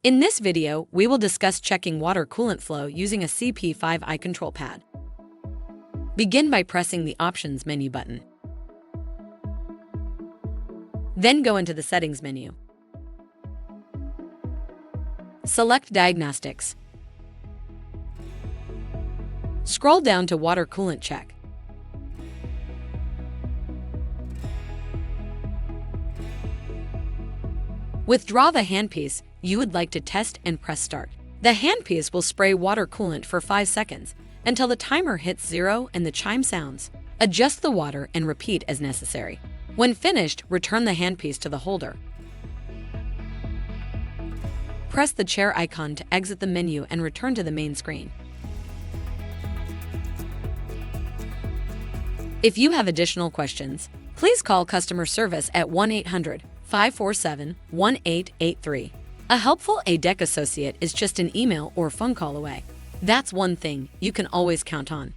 In this video, we will discuss checking water coolant flow using a CP5i control pad. Begin by pressing the Options menu button. Then go into the Settings menu. Select Diagnostics. Scroll down to Water Coolant Check. Withdraw the handpiece you would like to test and press Start. The handpiece will spray water coolant for 5 seconds until the timer hits 0 and the chime sounds. Adjust the water and repeat as necessary. When finished, return the handpiece to the holder. Press the chair icon to exit the menu and return to the main screen. If you have additional questions, please call customer service at 1-800-547-1883. A helpful A-dec associate is just an email or phone call away. That's one thing you can always count on.